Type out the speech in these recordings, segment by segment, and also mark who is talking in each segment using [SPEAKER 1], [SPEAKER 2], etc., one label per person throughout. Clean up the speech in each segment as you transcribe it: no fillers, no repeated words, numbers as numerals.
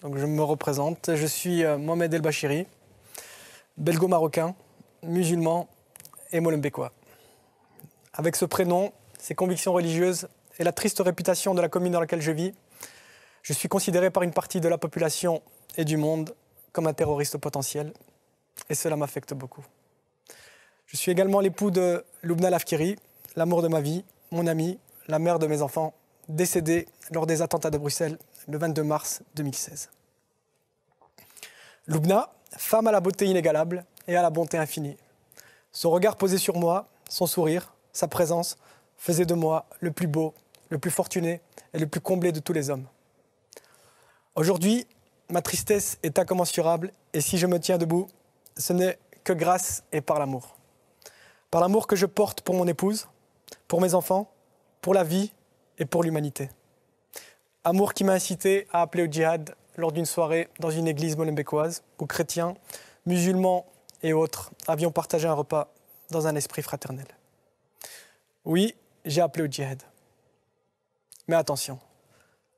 [SPEAKER 1] Donc je me représente, je suis Mohamed El Bachiri, belgo-marocain, musulman et molenbeekois. Avec ce prénom, ses convictions religieuses et la triste réputation de la commune dans laquelle je vis, je suis considéré par une partie de la population et du monde comme un terroriste potentiel, et cela m'affecte beaucoup. Je suis également l'époux de Loubna Lafkiri, l'amour de ma vie, mon amie, la mère de mes enfants, décédée lors des attentats de Bruxelles le 22 mars 2016. Loubna, femme à la beauté inégalable et à la bonté infinie. Son regard posé sur moi, son sourire, sa présence faisaient de moi le plus beau, le plus fortuné et le plus comblé de tous les hommes. Aujourd'hui, ma tristesse est incommensurable et si je me tiens debout, ce n'est que grâce et par l'amour. Par l'amour que je porte pour mon épouse, pour mes enfants, pour la vie et pour l'humanité. Amour qui m'a incité à appeler au djihad lors d'une soirée dans une église molenbeekoise où chrétiens, musulmans et autres avions partagé un repas dans un esprit fraternel. Oui, j'ai appelé au djihad. Mais attention,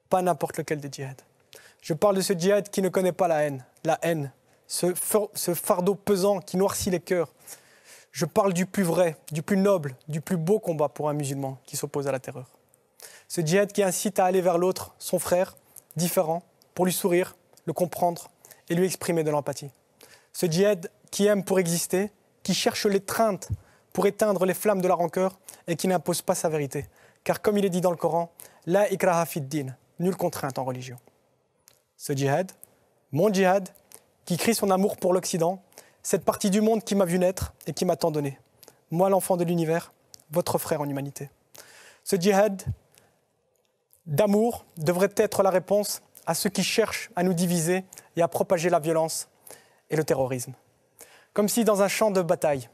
[SPEAKER 1] pas n'importe lequel des djihad. Je parle de ce djihad qui ne connaît pas la haine, ce fardeau pesant qui noircit les cœurs. Je parle du plus vrai, du plus noble, du plus beau combat pour un musulman qui s'oppose à la terreur. Ce djihad qui incite à aller vers l'autre, son frère, différent, pour lui sourire, le comprendre et lui exprimer de l'empathie. Ce djihad qui aime pour exister, qui cherche l'étreinte pour éteindre les flammes de la rancœur et qui n'impose pas sa vérité. Car comme il est dit dans le Coran, « La ikraha fid din » nulle contrainte en religion. Ce djihad, mon djihad, qui crie son amour pour l'Occident, cette partie du monde qui m'a vu naître et qui m'a tant donné. Moi, l'enfant de l'univers, votre frère en humanité. Ce djihad d'amour devrait être la réponse à ceux qui cherchent à nous diviser et à propager la violence et le terrorisme. Comme si dans un champ de bataille,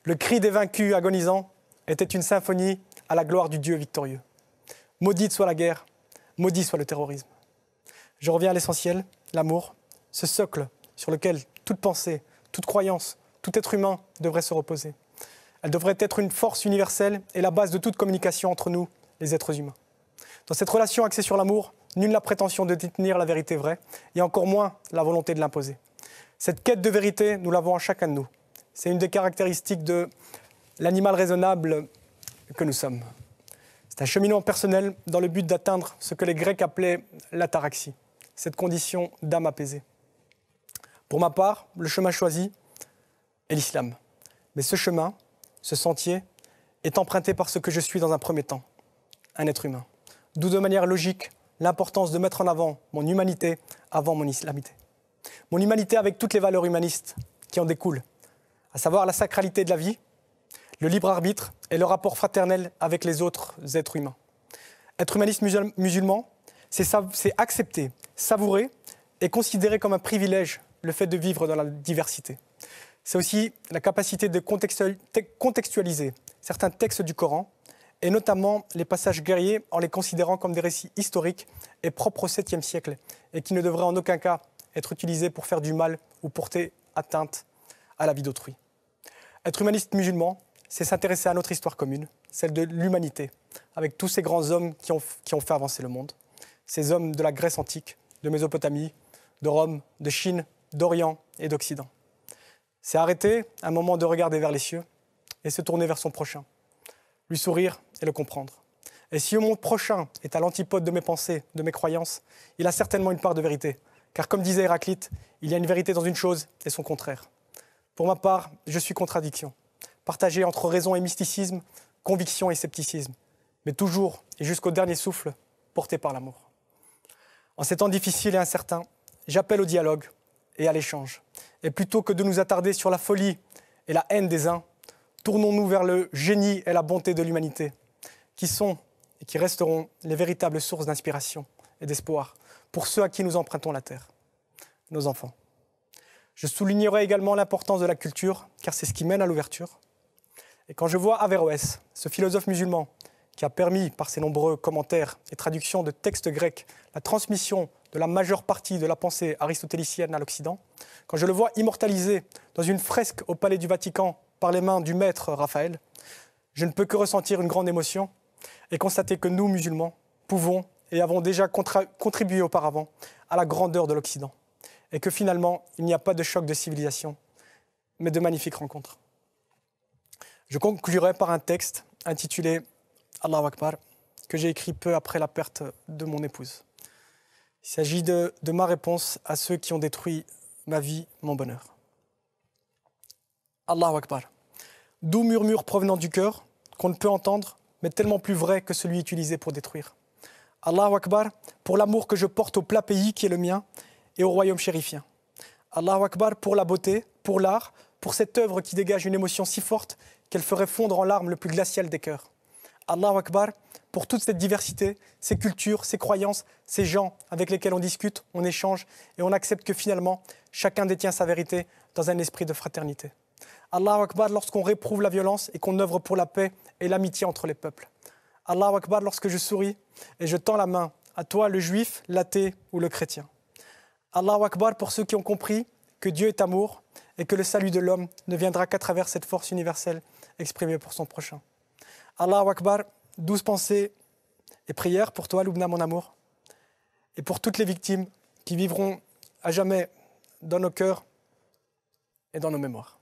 [SPEAKER 1] le cri des vaincus agonisants était une symphonie à la gloire du Dieu victorieux. Maudite soit la guerre, maudit soit le terrorisme. Je reviens à l'essentiel, l'amour, ce socle sur lequel toute pensée, toute croyance, tout être humain devrait se reposer. Elle devrait être une force universelle et la base de toute communication entre nous, les êtres humains. Dans cette relation axée sur l'amour, nulle n'a prétention de détenir la vérité vraie, et encore moins la volonté de l'imposer. Cette quête de vérité, nous l'avons en chacun de nous. C'est une des caractéristiques de l'animal raisonnable que nous sommes. C'est un cheminement personnel dans le but d'atteindre ce que les Grecs appelaient l'ataraxie, cette condition d'âme apaisée. Pour ma part, le chemin choisi est l'islam. Mais ce chemin, ce sentier, est emprunté par ce que je suis dans un premier temps, un être humain. D'où de manière logique l'importance de mettre en avant mon humanité avant mon islamité. Mon humanité avec toutes les valeurs humanistes qui en découlent, à savoir la sacralité de la vie, le libre arbitre et le rapport fraternel avec les autres êtres humains. Être humaniste musulman, c'est accepter, savourer et considérer comme un privilège le fait de vivre dans la diversité. C'est aussi la capacité de contextualiser certains textes du Coran, et notamment les passages guerriers en les considérant comme des récits historiques et propres au 7e siècle, et qui ne devraient en aucun cas être utilisés pour faire du mal ou porter atteinte à la vie d'autrui. Être humaniste musulman, c'est s'intéresser à notre histoire commune, celle de l'humanité, avec tous ces grands hommes qui ont fait avancer le monde. Ces hommes de la Grèce antique, de Mésopotamie, de Rome, de Chine, d'Orient et d'Occident. C'est arrêter un moment de regarder vers les cieux et se tourner vers son prochain, lui sourire et le comprendre. Et si mon prochain est à l'antipode de mes pensées, de mes croyances, il a certainement une part de vérité. Car comme disait Héraclite, il y a une vérité dans une chose et son contraire. Pour ma part, je suis contradiction, partagée entre raison et mysticisme, conviction et scepticisme, mais toujours et jusqu'au dernier souffle, porté par l'amour. En ces temps difficiles et incertains, j'appelle au dialogue et à l'échange. Et plutôt que de nous attarder sur la folie et la haine des uns, tournons-nous vers le génie et la bonté de l'humanité, qui sont et qui resteront les véritables sources d'inspiration et d'espoir pour ceux à qui nous empruntons la terre, nos enfants. Je soulignerai également l'importance de la culture, car c'est ce qui mène à l'ouverture. Et quand je vois Averroès, ce philosophe musulman, qui a permis, par ses nombreux commentaires et traductions de textes grecs, la transmission de la majeure partie de la pensée aristotélicienne à l'Occident, quand je le vois immortalisé dans une fresque au Palais du Vatican par les mains du maître Raphaël, je ne peux que ressentir une grande émotion et constater que nous, musulmans, pouvons et avons déjà contribué auparavant à la grandeur de l'Occident. Et que finalement, il n'y a pas de choc de civilisation, mais de magnifiques rencontres. Je conclurai par un texte intitulé « Allahu Akbar » que j'ai écrit peu après la perte de mon épouse. Il s'agit de ma réponse à ceux qui ont détruit ma vie, mon bonheur. Allahu Akbar. Doux murmure provenant du cœur, qu'on ne peut entendre, mais tellement plus vrai que celui utilisé pour détruire. Allahu Akbar, pour l'amour que je porte au plat pays qui est le mien et au royaume chérifien. Allahu Akbar, pour la beauté, pour l'art, pour cette œuvre qui dégage une émotion si forte qu'elle ferait fondre en larmes le plus glacial des cœurs. Allahu Akbar, pour toute cette diversité, ces cultures, ces croyances, ces gens avec lesquels on discute, on échange et on accepte que finalement, chacun détient sa vérité dans un esprit de fraternité. Allahu Akbar lorsqu'on réprouve la violence et qu'on œuvre pour la paix et l'amitié entre les peuples. Allahu Akbar lorsque je souris et je tends la main à toi, le juif, l'athée ou le chrétien. Allahu Akbar pour ceux qui ont compris que Dieu est amour et que le salut de l'homme ne viendra qu'à travers cette force universelle exprimée pour son prochain. Allahu Akbar, douces pensées et prières pour toi, Loubna, mon amour, et pour toutes les victimes qui vivront à jamais dans nos cœurs et dans nos mémoires.